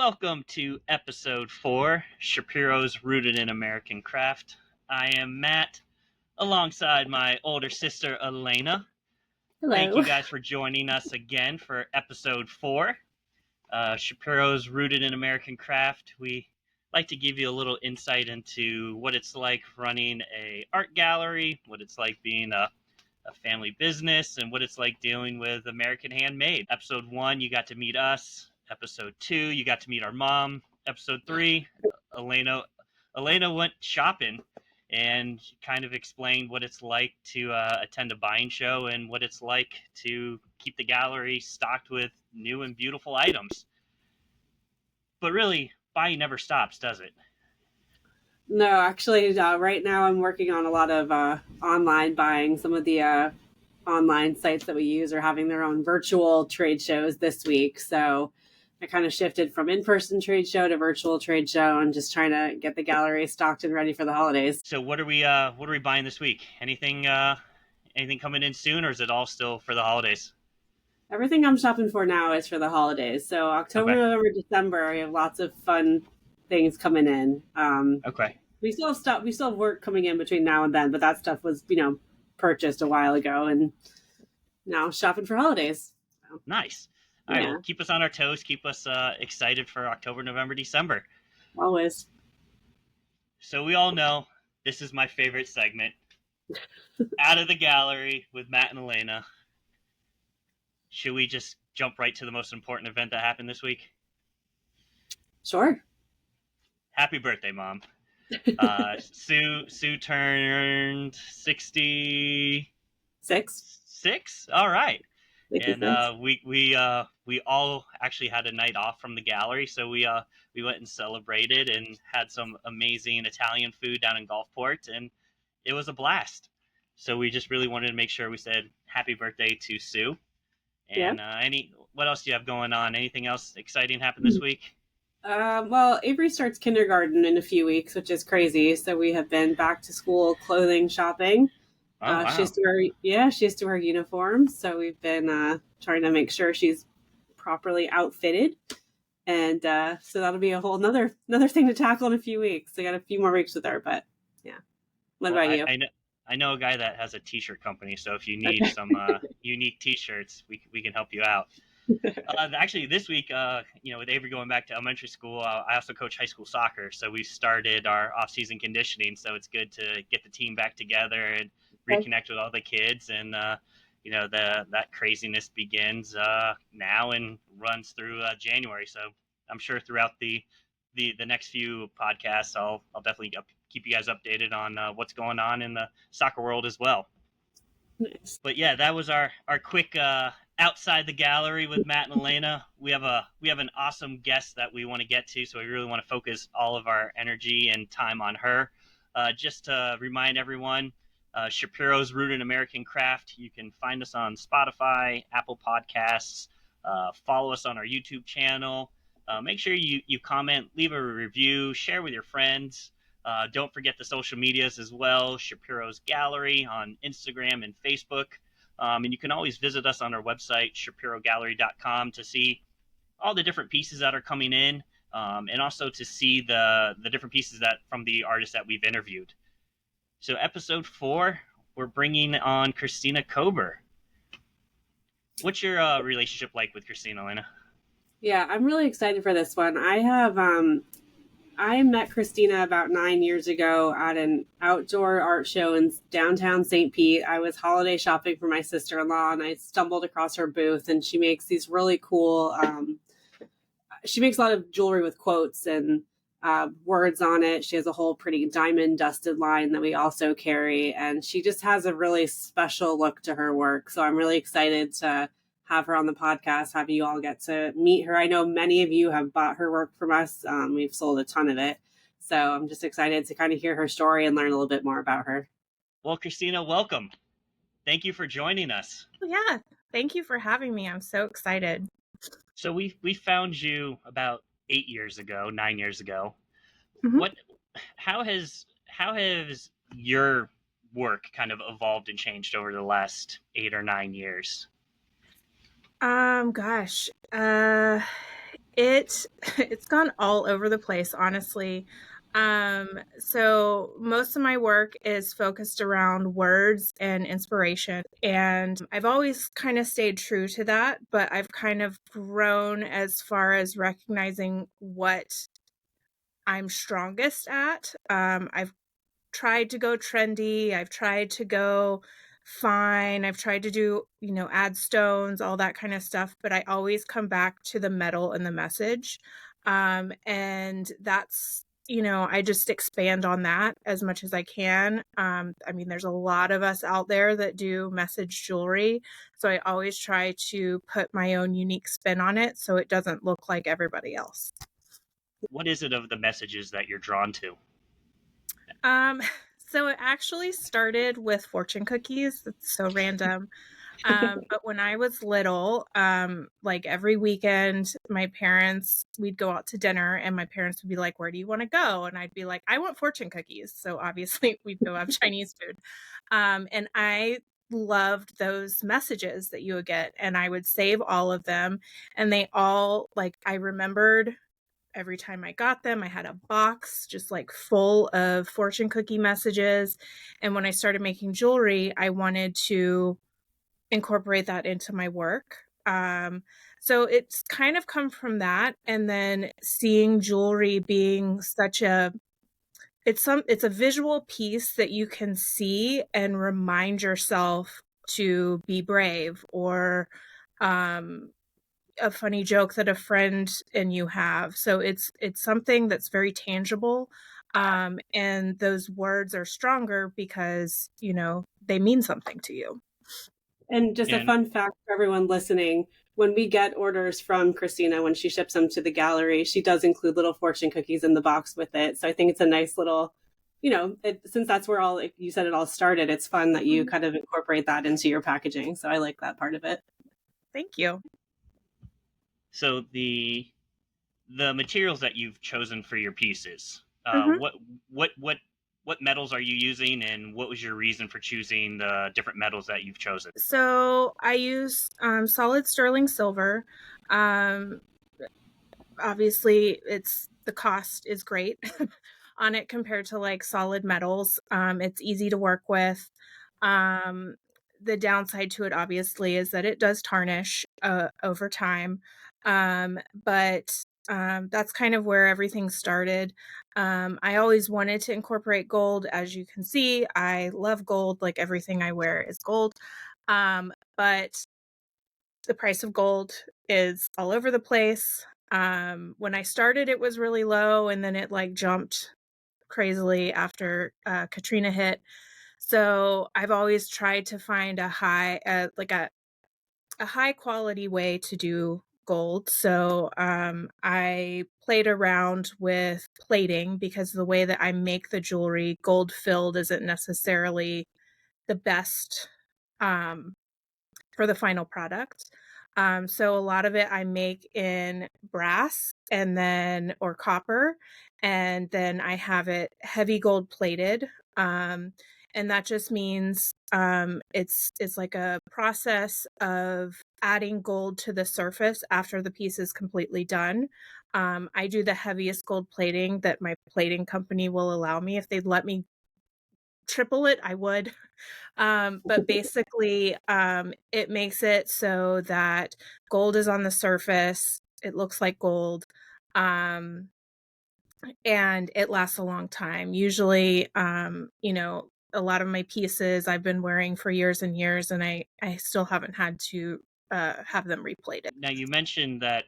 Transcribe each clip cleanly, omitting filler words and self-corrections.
Welcome to episode 4, Shapiro's Rooted in American Craft. I am Matt, alongside my older sister, Elena. Thank Hello. you guys for joining us again for episode 4, Shapiro's Rooted in American Craft. We like to give you a little insight into what it's like running a art gallery, what it's like being a family business, and what it's like dealing with American handmade. Episode 1, you got to meet us. Episode 2, you got to meet our mom. Episode 3, Elena went shopping and kind of explained what it's like to attend a buying show and what it's like to keep the gallery stocked with new and beautiful items. But really, buying never stops, does it? No, actually, right now I'm working on a lot of online buying. Some of the online sites that we use are having their own virtual trade shows this week. So I kind of shifted from in-person trade show to virtual trade show and just trying to get the gallery stocked and ready for the holidays. So what are we buying this week? Anything coming in soon, or is it all still for the holidays? Everything I'm shopping for now is for the holidays. So October, Okay. November, December, we have lots of fun things coming in. Okay. We still have stuff. We still have work coming in between now and then, but that stuff was, purchased a while ago, and now shopping for holidays. So, Nice. All right. yeah, Well, keep us on our toes. Keep us excited for October, November, December. always. So we all know this is my favorite segment. Out of the gallery with Matt and Elena. Should we just jump right to the most important event that happened this week? Sure. Happy birthday, Mom. Sue turned 66. 6. All right. And 66. we all actually had a night off from the gallery, so we went and celebrated and had some amazing Italian food down in Gulfport, and it was a blast. So we just really wanted to make sure we said happy birthday to Sue. Yeah. And what else do you have going on? Anything else exciting happened this week? Well, Avery starts kindergarten in a few weeks, which is crazy. So we have been back to school clothing shopping. Oh, wow. She has to wear uniform. So we've been trying to make sure she's properly outfitted. And so that'll be a whole another thing to tackle in a few weeks. I got a few more weeks with her, but yeah. What about you? I know a guy that has a t-shirt company, so if you need some unique t-shirts, we can help you out. Actually, this week, with Avery going back to elementary school, I also coach high school soccer, so we started our off-season conditioning. So it's good to get the team back together and reconnect with all the kids, and that craziness begins now and runs through January. So I'm sure throughout the next few podcasts, I'll definitely keep you guys updated on what's going on in the soccer world as well. Nice. But yeah, that was our quick outside the gallery with Matt and Elena. We have an awesome guest that we want to get to, so we really want to focus all of our energy and time on her. Just to remind everyone, Shapiro's Rooted in American Craft. You can find us on Spotify, Apple Podcasts. Follow us on our YouTube channel. Make sure you comment, leave a review, share with your friends. Don't forget the social medias as well, Shapiro's Gallery on Instagram and Facebook. And you can always visit us on our website, shapirogallery.com, to see all the different pieces that are coming in, and also to see the different pieces that from the artists that we've interviewed. So episode 4, we're bringing on Christina Kober. What's your relationship like with Christina, Elena? Yeah, I'm really excited for this one. I met Christina about 9 years ago at an outdoor art show in downtown St. Pete. I was holiday shopping for my sister-in-law, and I stumbled across her booth, and she makes these really cool, she makes a lot of jewelry with quotes and words on it. She has a whole pretty diamond dusted line that we also carry, and she just has a really special look to her work. So I'm really excited to have her on the podcast, have you all get to meet her. I know many of you have bought her work from us. We've sold a ton of it. So I'm just excited to kind of hear her story and learn a little bit more about her. Well, Christina, welcome. Thank you for joining us. Yeah, thank you for having me. I'm so excited. So we found you about 9 years ago. Mm-hmm. How has your work kind of evolved and changed over the last 8 or 9 years? It's gone all over the place, honestly. So most of my work is focused around words and inspiration, and I've always kind of stayed true to that, but I've kind of grown as far as recognizing what I'm strongest at. I've tried to go trendy. I've tried to go fine. I've tried to do, add stones, all that kind of stuff, but I always come back to the metal and the message. And that's, I just expand on that as much as I can. I mean, there's a lot of us out there that do message jewelry. So I always try to put my own unique spin on it so it doesn't look like everybody else. What is it of the messages that you're drawn to? So it actually started with fortune cookies. It's so random. But when I was little, like every weekend, my parents, we'd go out to dinner and my parents would be like, "Where do you want to go?" And I'd be like, "I want fortune cookies." So obviously we'd go have Chinese food. And I loved those messages that you would get, and I would save all of them. And they all, like, I remembered every time I got them, I had a box just like full of fortune cookie messages. And when I started making jewelry, I wanted to incorporate that into my work. So it's kind of come from that. And then seeing jewelry being such it's a visual piece that you can see and remind yourself to be brave, or a funny joke that a friend and you have. So it's something that's very tangible. And those words are stronger because, they mean something to you. And just a And fun fact for everyone listening, when we get orders from Christina, when she ships them to the gallery, she does include little fortune cookies in the box with it. So I think it's a nice little, since that's where all, like you said, it all started, it's fun that you kind of incorporate that into your packaging. So I like that part of it. Thank you. so the materials that you've chosen for your pieces, Mhm. what metals are you using, and what was your reason for choosing the different metals that you've chosen? So I use solid sterling silver. Um, Obviously, the cost is great on it compared to like solid metals. It's easy to work with. Um, the downside to it, obviously, is that it does tarnish over time. But that's kind of where everything started. I always wanted to incorporate gold. As you can see, I love gold. Like everything I wear is gold. But the price of gold is all over the place. When I started, it was really low, and then it like jumped crazily after Katrina hit. So I've always tried to find a high quality way to do gold. So I played around with plating, because the way that I make the jewelry, gold filled isn't necessarily the best um, for the final product. So a lot of it I make in brass and then or copper, and then I have it heavy gold plated. And that just means it's like a process of adding gold to the surface after the piece is completely done. I do the heaviest gold plating that my plating company will allow me. If they'd let me triple it, I would. But basically, it makes it so that gold is on the surface. It looks like gold. Um, and it lasts a long time. Usually, a lot of my pieces I've been wearing for years and years, and I still haven't had to have them replated. Now, you mentioned that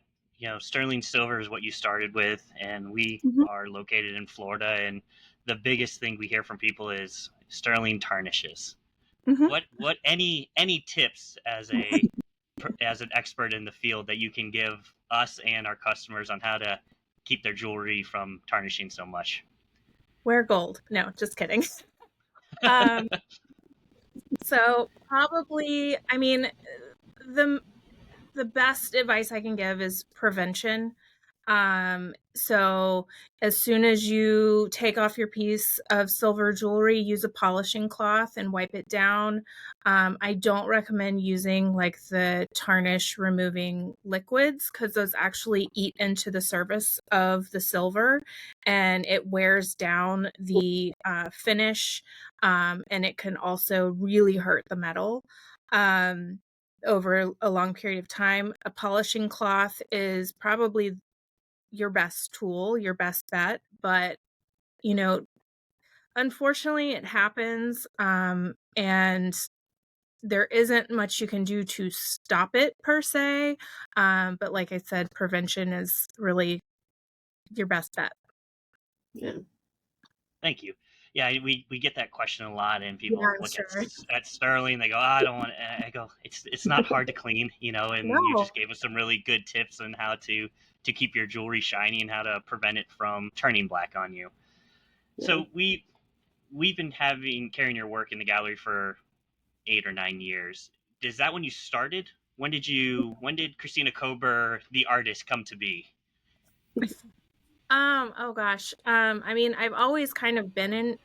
sterling silver is what you started with, and we Mhm. are located in Florida, and the biggest thing we hear from people is sterling tarnishes. Mhm. Any tips as an expert in the field that you can give us and our customers on how to keep their jewelry from tarnishing so much? Wear gold. No, just kidding. Um, so probably, I mean, the the best advice I can give is prevention. So as soon as you take off your piece of silver jewelry, use a polishing cloth and wipe it down. I don't recommend using like the tarnish removing liquids because those actually eat into the surface of the silver and it wears down the finish, and it can also really hurt the metal. Um, over a long period of time, a polishing cloth is probably your best tool, your best bet, but, you know, unfortunately, it happens, and there isn't much you can do to stop it per se, but like I said, prevention is really your best bet. Yeah. Thank you. Yeah, we get that question a lot, and Yeah, people I'm look sure. at sterling. They go, "I don't want." I go, "It's not hard to clean, you know." And you No. just gave us some really good tips on how to keep your jewelry shiny and how to prevent it from turning black on you. Yeah. So we've been having carrying your work in the gallery for 8 or 9 years. Is that when you started? When did Christina Kober, the artist, come to be? Oh gosh. I mean, I've always kind of been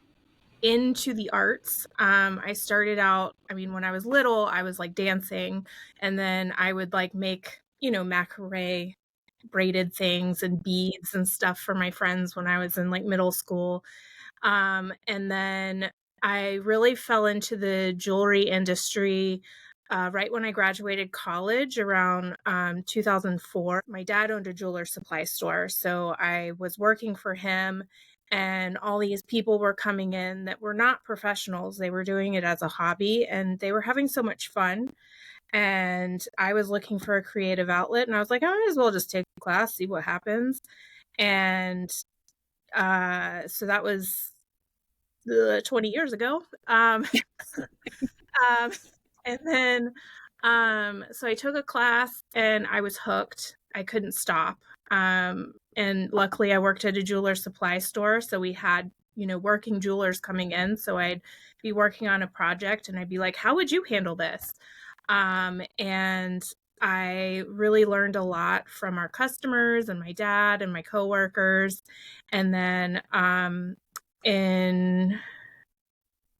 into the arts. I started out, I mean, when I was little, I was like dancing, and then I would like make, macrame braided things and beads and stuff for my friends when I was in like middle school. And then I really fell into the jewelry industry right when I graduated college around 2004. My dad owned a jeweler supply store. So I was working for him, and all these people were coming in that were not professionals. They were doing it as a hobby and they were having so much fun. And I was looking for a creative outlet, and I was like, I might as well just take a class, see what happens. And so that was 20 years ago. Um, and then, so I took a class and I was hooked. I couldn't stop. And luckily, I worked at a jeweler supply store. So we had, working jewelers coming in. So I'd be working on a project and I'd be like, how would you handle this? And I really learned a lot from our customers and my dad and my coworkers. And then in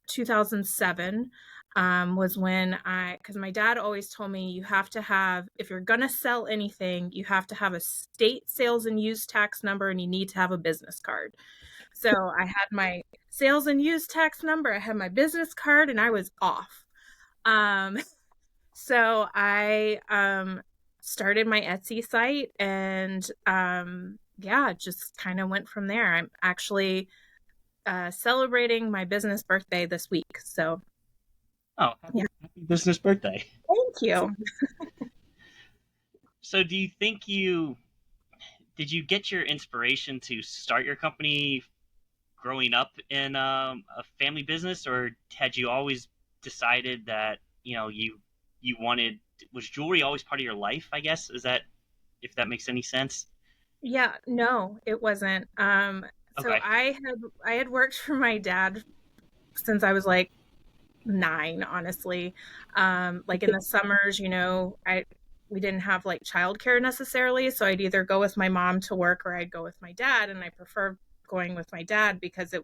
2007 was when because my dad always told me you have to have, if you're going to sell anything, you have to have a state sales and use tax number and you need to have a business card. So I had my sales and use tax number, I had my business card, and I was off. Um, so I started my Etsy site and yeah, just kind of went from there. I'm actually celebrating my business birthday this week. So, Oh, yeah. happy business birthday! Thank you. So, do you think you did you get your inspiration to start your company growing up in a family business, or had you always decided that you wanted was jewelry always part of your life? I guess is that if that makes any sense. Yeah, no, it wasn't. So Okay. I had worked for my dad since I was like 9, honestly. Like in the summers, we didn't have like childcare necessarily, so I'd either go with my mom to work or I'd go with my dad, and I prefer going with my dad because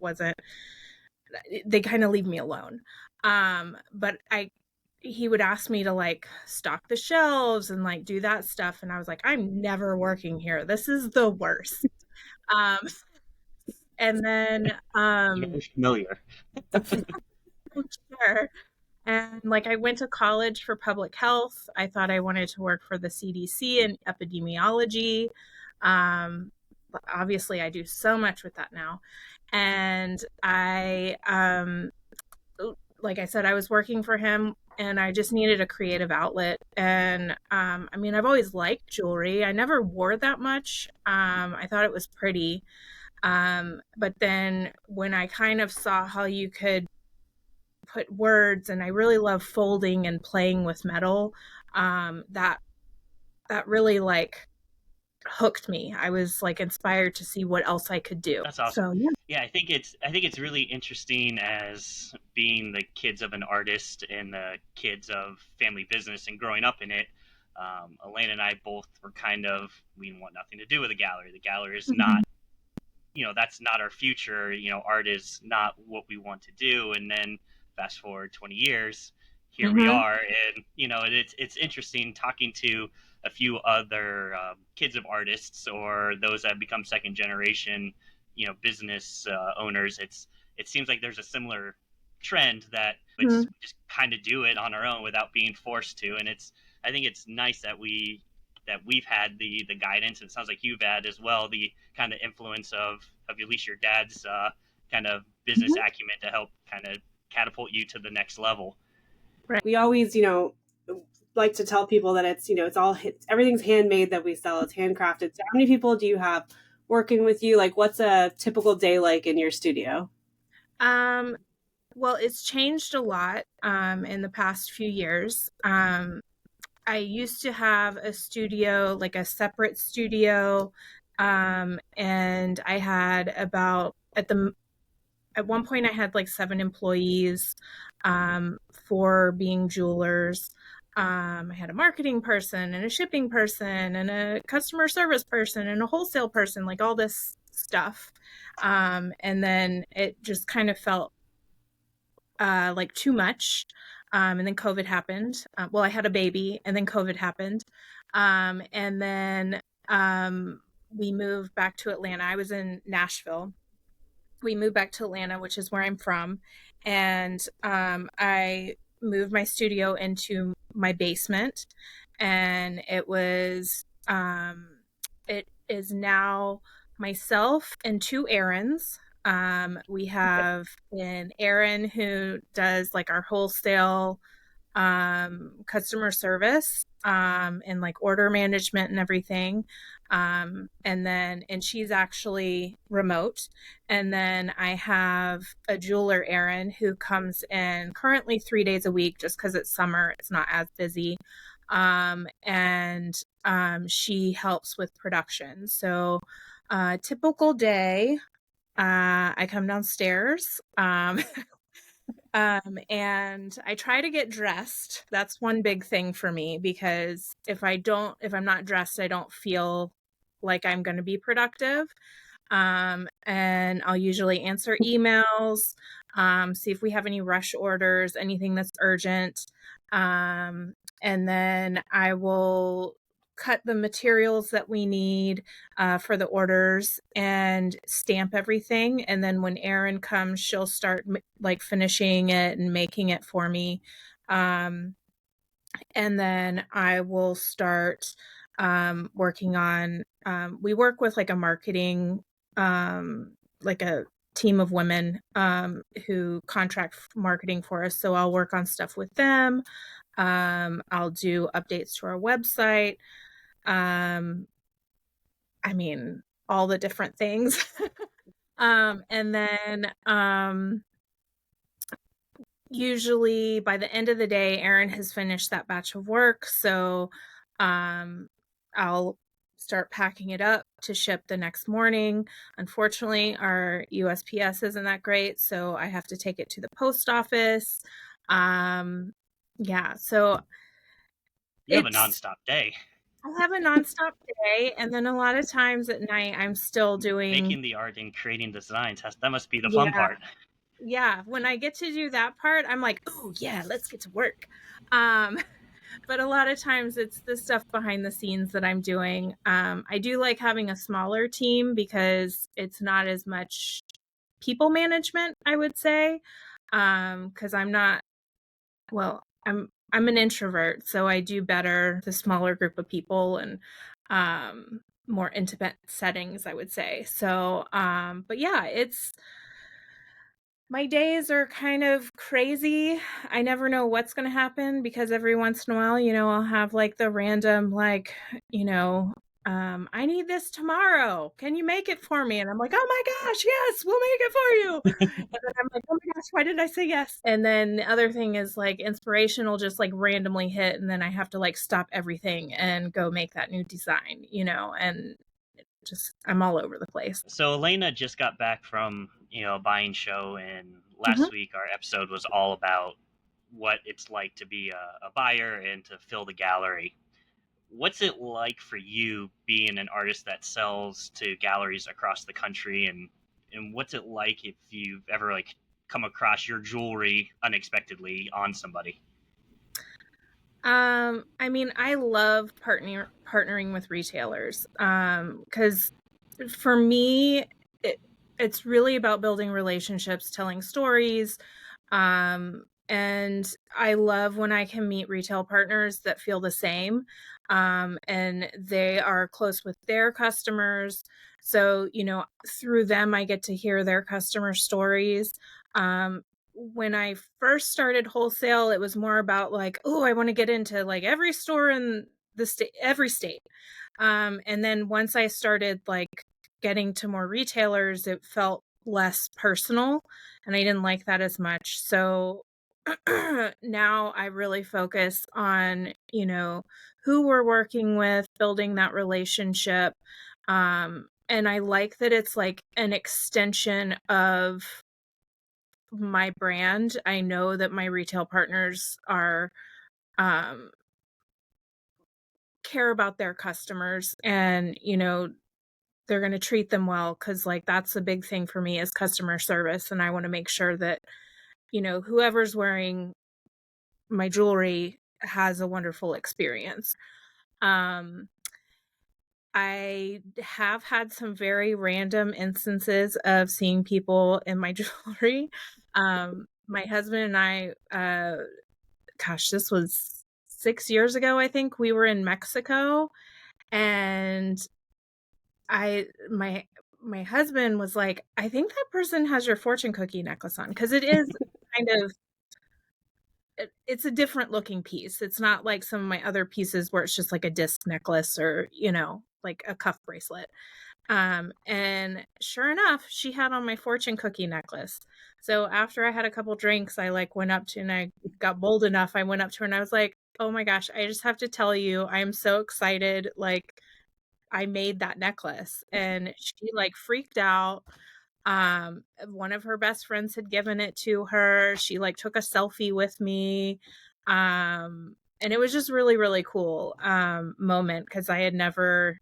they kind of leave me alone. But he would ask me to like stock the shelves and like do that stuff, and I was like, I'm never working here. This is the worst. Um, and then Very familiar. sure. And like I went to college for public health. I thought I wanted to work for the CDC in epidemiology. Um, Obviously, I do so much with that now. And like I said, I was working for him and I just needed a creative outlet. And I mean, I've always liked jewelry. I never wore that much. I thought it was pretty. But then when I kind of saw how you could put words, and I really love folding and playing with metal, that really like hooked me. I was like inspired to see what else I could do. That's awesome. So yeah. Yeah, I think it's really interesting as being the kids of an artist and the kids of family business and growing up in it. Elena and I both were we want nothing to do with the gallery. The gallery is Mhm. not, that's not our future. Art is not what we want to do. And then fast forward 20 years, here we Mhm. are. And, it's interesting talking to a few other kids of artists or those that become second generation, business owners. It seems like there's a similar trend that it's Mhm. just kind of do it on our own without being forced to. And I think it's nice that we've had the guidance. It sounds like you've had as well the kind of influence of at least your dad's kind of business Mhm. acumen to help kind of catapult you to the next level. We always, like to tell people that everything's handmade that we sell. It's handcrafted. So how many people do you have working with you? Like, what's a typical day like in your studio? Um, well, it's changed a lot in the past few years. I used to have a studio, like a separate studio, and I had at one point I had like 7 employees, for being jewelers. I had a marketing person and a shipping person and a customer service person and a wholesale person, like all this stuff. And then it just kind of felt like too much. And then COVID happened. Well, I had a baby, and then COVID happened. And then we moved back to Atlanta. I was in Nashville. We moved back to Atlanta, which is where I'm from. And I moved my studio into my basement. And it is now myself and 2 errands. We have an Aaron who does like our wholesale customer service, and like order management and everything. And she's actually remote. And then I have a jeweler, Erin, who comes in currently 3 days a week just because it's summer, it's not as busy. And she helps with production. So typical day, I come downstairs. And I try to get dressed. That's one big thing for me, because if I'm not dressed, I don't feel like I'm going to be productive. And I'll usually answer emails, see if we have any rush orders, anything that's urgent. And then I will cut the materials that we need for the orders and stamp everything. And then when Erin comes, she'll start like finishing it and making it for me. And then I will start working on, we work with like a marketing, like a team of women who contract marketing for us. So I'll work on stuff with them. I'll do updates to our website. Um, I mean, all the different things. And then usually by the end of the day, Erin has finished that batch of work. So I'll start packing it up to ship the next morning. Unfortunately, our USPS isn't that great, so I have to take it to the post office. Yeah, so You have a it's nonstop day. I have a nonstop day, and then a lot of times at night I'm still doing, Making the art and creating designs that must be the fun yeah, part. yeah. When I get to do that part, I'm like, oh yeah, let's get to work. Um, but a lot of times it's the stuff behind the scenes that I'm doing. I do like having a smaller team because it's not as much people management, I would say. Because I'm an introvert, so I do better the smaller group of people and more intimate settings, I would say. So, but yeah, my days are kind of crazy. I never know what's going to happen because every once in a while, I'll have like the random, like, I need this tomorrow. Can you make it for me? And I'm like, oh my gosh, yes, we'll make it for you. And then I'm like, oh my gosh, why did I say yes? And then the other thing is like inspiration will just like randomly hit. And then I have to like stop everything and go make that new design, and just, I'm all over the place. So Elena just got back from a buying show, and Mhm. last week our episode was all about what it's like to be a buyer and to fill the gallery. what's it like for you being an artist that sells to galleries across the country, and what's it like if you've ever like come across your jewelry unexpectedly on somebody? I mean, I love partnering with retailers. Because for me, it's really about building relationships, telling stories. And I love when I can meet retail partners that feel the same. And they are close with their customers. So, through them, I get to hear their customer stories. Um, when I first started wholesale, it was more about like, oh, I want to get into like every store in the state, every state. And then once I started like getting to more retailers, it felt less personal and I didn't like that as much. So now I really focus on, who we're working with, building that relationship. And I like that it's like an extension of my brand. I know that my retail partners are um care about their customers and they're going to treat them well cuz like that's a big thing for me is customer service and I want to make sure that whoever's wearing my jewelry has a wonderful experience. Um I have had some very random instances of seeing people in my jewelry. My husband and I gosh, this was 6 years ago, I think. We were in Mexico, and I my husband was like, "I think that person has your fortune cookie necklace on because it is kind of it's a different looking piece. It's not like some of my other pieces where it's just like a disc necklace or, like a cuff bracelet." And sure enough, she had on my fortune cookie necklace. So after I had a couple drinks, I like went up to and I got bold enough. I went up to her and I was like, "Oh my gosh, I just have to tell you, I am so excited. Like I made that necklace." And she like freaked out. One of her best friends had given it to her. She like took a selfie with me. And it was just really, really cool moment because I had never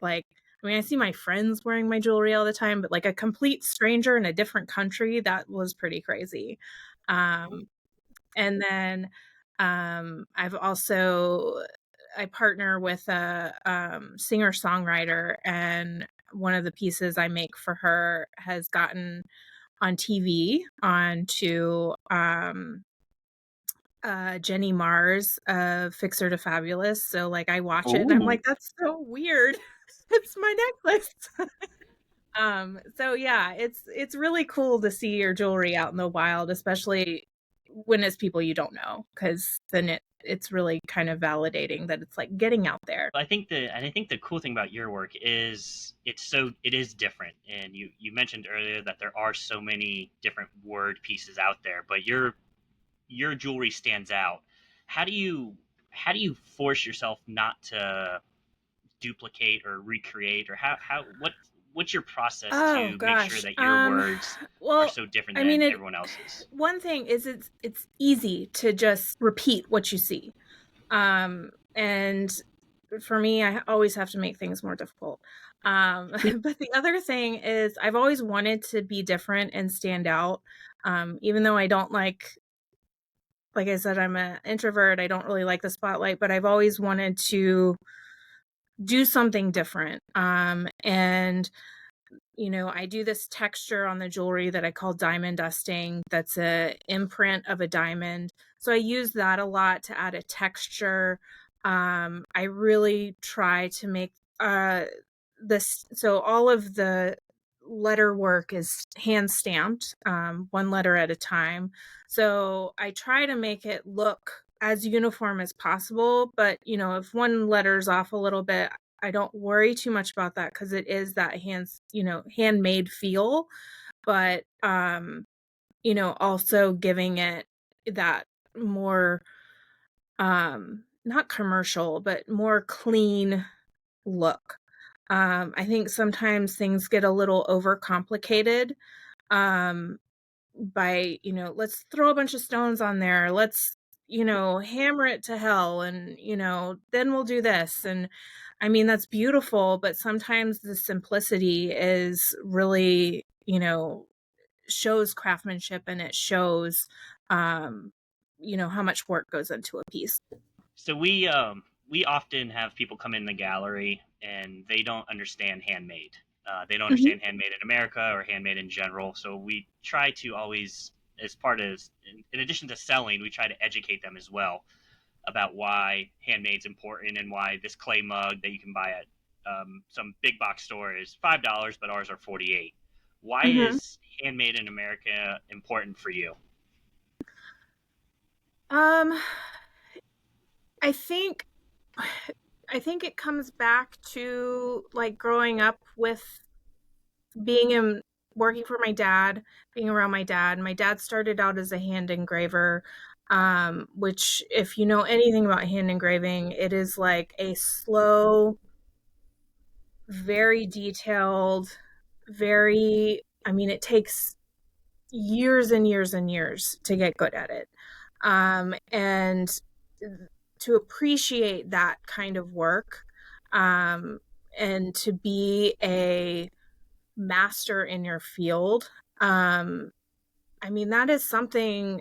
like I mean, I see my friends wearing my jewelry all the time, but like a complete stranger in a different country, that was pretty crazy. Um, and then I've also I partner with a singer-songwriter, and one of the pieces I make for her has gotten on TV onto Jenny Mars, Fixer to Fabulous. So like I watch it and I'm Oh, like, that's so weird. It's my necklace. So yeah, it's really cool to see your jewelry out in the wild, especially when it's people you don't know, because then it's really kind of validating that it's like getting out there. I think the cool thing about your work is it is different, and you mentioned earlier that there are so many different word pieces out there, but your jewelry stands out. How do you force yourself not to duplicate or recreate, or what's your process Oh to make sure gosh. that your words are Well, so different I mean than it everyone else's? one thing is it's easy to just repeat what you see. And for me, I always have to make things more difficult. But the other thing is I've always wanted to be different and stand out. Even though I don't like I said, I'm an introvert. I don't really like the spotlight, but I've always wanted to do something different. And I do this texture on the jewelry that I call diamond dusting. That's a imprint of a diamond. So I use that a lot to add a texture. I really try to make this so all of the letter work is hand stamped, one letter at a time. So I try to make it look as uniform as possible, but if one letter's off a little bit, I don't worry too much about that because it is that handmade feel, but also giving it that more not commercial, but more clean look. I think sometimes things get a little overcomplicated um, by, let's throw a bunch of stones on there. Let's, hammer it to hell, and then we'll do this. And I mean, that's beautiful, but sometimes the simplicity is really, shows craftsmanship, and it shows how much work goes into a piece. So we often have people come in the gallery and they don't understand handmade. They don't Mhm. understand handmade in America or handmade in general. So we try to always, as part of, in addition to selling, we try to educate them as well about why handmade's important and why this clay mug that you can buy at some big box store is $5, but ours are 48. Why Mhm. is handmade in America important for you? Um, I think I think it comes back to like growing up with being in working for my dad, being around my dad. My dad started out as a hand engraver, which, if you know anything about hand engraving, it is like a slow, very detailed, very, I mean, it takes years and years and years to get good at it. And to appreciate that kind of work, um, and to be a master in your field, um, I mean, that is something.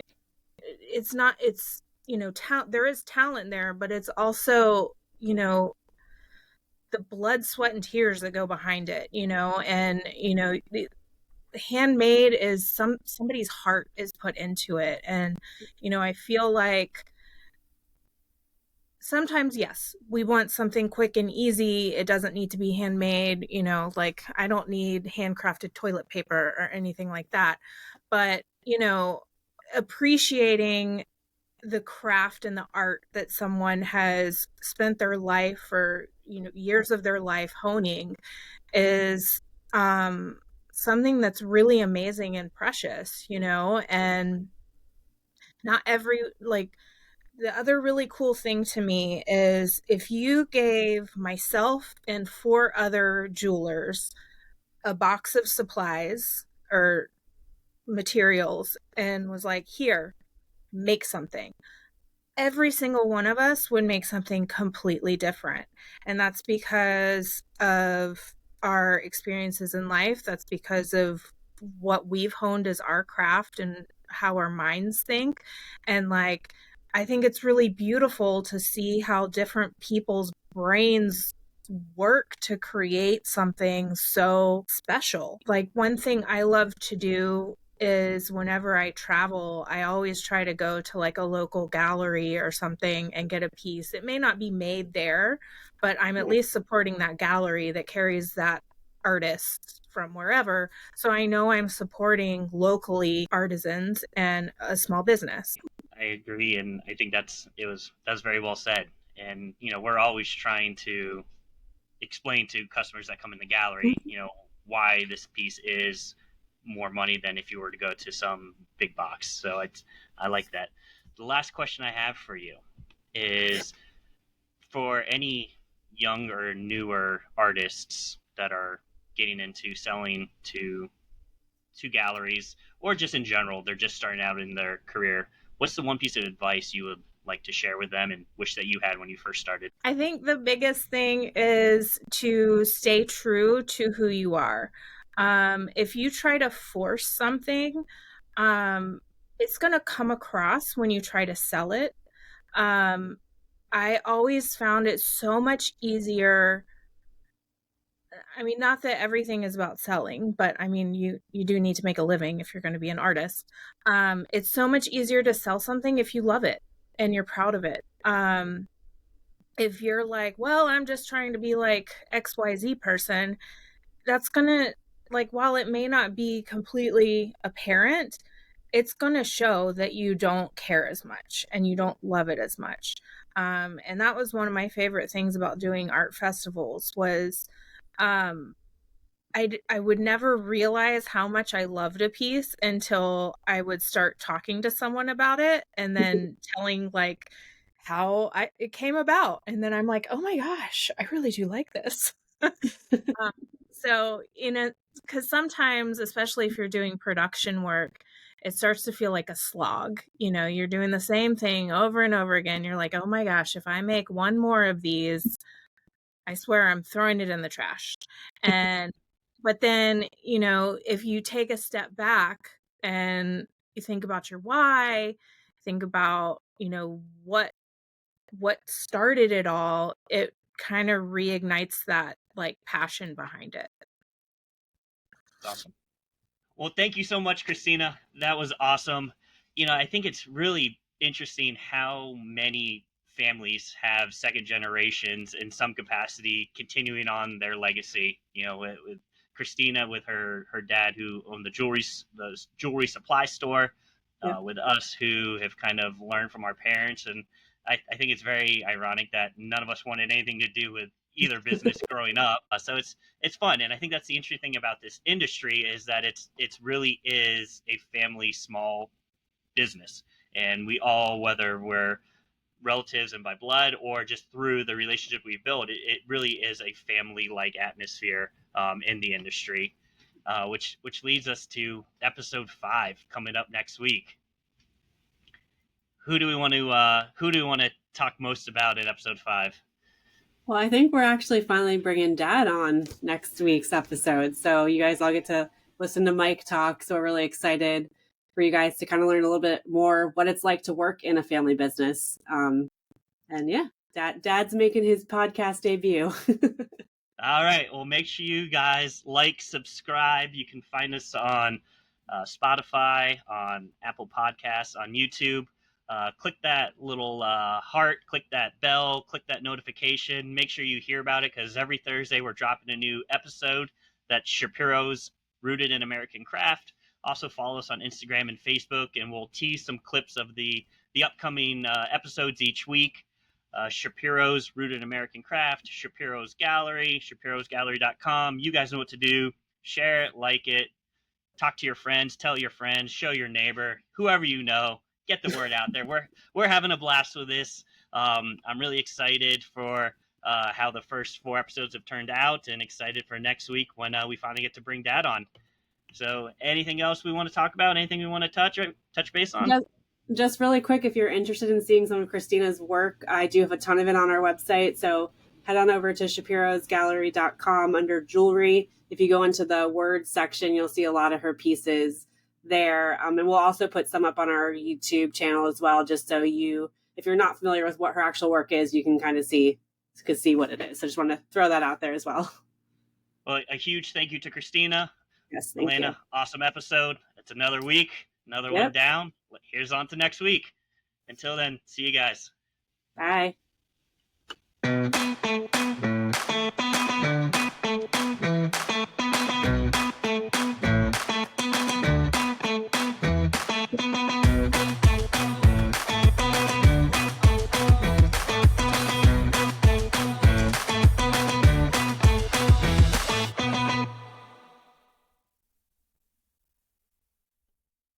It's not, it's, there is talent there, but it's also, the blood, sweat, and tears that go behind it, and, handmade is somebody's heart is put into it. And, I feel like sometimes, yes, we want something quick and easy. It doesn't need to be handmade, like I don't need handcrafted toilet paper or anything like that. But, appreciating the craft and the art that someone has spent their life, or, years of their life honing, is um something that's really amazing and precious, and not every, like, the other really cool thing to me is if you gave myself and four other jewelers a box of supplies or materials and was like, here, make something, every single one of us would make something completely different. And that's because of our experiences in life. That's because of what we've honed as our craft and how our minds think. And like, I think it's really beautiful to see how different people's brains work to create something so special. Like, one thing I love to do is whenever I travel, I always try to go to like a local gallery or something and get a piece. It may not be made there, but I'm at least supporting that gallery that carries that artist from wherever. So I know I'm supporting locally artisans and a small business. I agree, and I think that's very well said. And we're always trying to explain to customers that come in the gallery, why this piece is more money than if you were to go to some big box. So I like that. The last question I have for you is for any young or newer artists that are getting into selling to galleries, or just in general, they're just starting out in their career. What's the one piece of advice you would like to share with them and wish that you had when you first started? I think the biggest thing is to stay true to who you are. If you try to force something, um, it's going to come across when you try to sell it. Um, I always found it so much easier. I mean, not that everything is about selling, but I mean, you do need to make a living if you're going to be an artist. It's so much easier to sell something if you love it and you're proud of it. If you're like, well, I'm just trying to be like XYZ person, that's gonna, like, while it may not be completely apparent, it's gonna show that you don't care as much and you don't love it as much. And that was one of my favorite things about doing art festivals was, um, I would never realize how much I loved a piece until I would start talking to someone about it and then telling like how it came about. And then I'm like, oh my gosh, I really do like this. Um, so, because sometimes, especially if you're doing production work, it starts to feel like a slog. You know, you're doing the same thing over and over again. You're like, oh my gosh, if I make one more of these, I swear I'm throwing it in the trash. And, but then, you know, if you take a step back and you think about your why, think about, you know, what started it all, it kind of reignites that like passion behind it. Awesome. Well, thank you so much, Christina. That was awesome. I think it's really interesting how many families have second generations in some capacity continuing on their legacy. With Christina, with her dad who owned the jewelry supply store, Yeah. with us who have kind of learned from our parents. And I think it's very ironic that none of us wanted anything to do with either business growing up. So it's fun, and I think that's the interesting thing about this industry is that it's really is a family small business, and we all, whether we're relatives and by blood or just through the relationship we build, it really is a family like atmosphere in the industry, which leads us to episode 5 coming up next week. Who do we want to talk most about in episode 5? Well, I think we're actually finally bringing Dad on next week's episode. So you guys all get to listen to Mike talk. So we're really excited for you guys to kind of learn a little bit more what it's like to work in a family business. And yeah, Dad's making his podcast debut. All right. Well, make sure you guys like, subscribe. You can find us on Spotify, on Apple Podcasts, on YouTube. Click that little heart, click that bell, click that notification. Make sure you hear about it because every Thursday we're dropping a new episode. That's Shapiro's Rooted in American Craft. Also follow us on Instagram and Facebook, and we'll tease some clips of the upcoming episodes each week. Shapiro's Rooted in American Craft, Shapiro's Gallery, SHAPIRO'S.gallery.com. You guys know what to do. Share it, like it, talk to your friends, tell your friends, show your neighbor, whoever you know. Get the word out there. We're having a blast with this. I'm really excited for how the first 4 episodes have turned out, and excited for next week when we finally get to bring Dad on. So, anything else we want to talk about? Anything we want to touch base on? Just really quick, if you're interested in seeing some of Christina's work, I do have a ton of it on our website. So head on over to SHAPIRO'Sgallery.com under jewelry. If you go into the words section, you'll see a lot of her pieces there. And we'll also put some up on our YouTube channel as well, just so if you're not familiar with what her actual work is, you can kind of see what it is. So I just want to throw that out there as well. Well, a huge thank you to Christina. Yes, thank Elena, you. Awesome episode. It's another week, another one down. Here's on to next week. Until then, see you guys. Bye.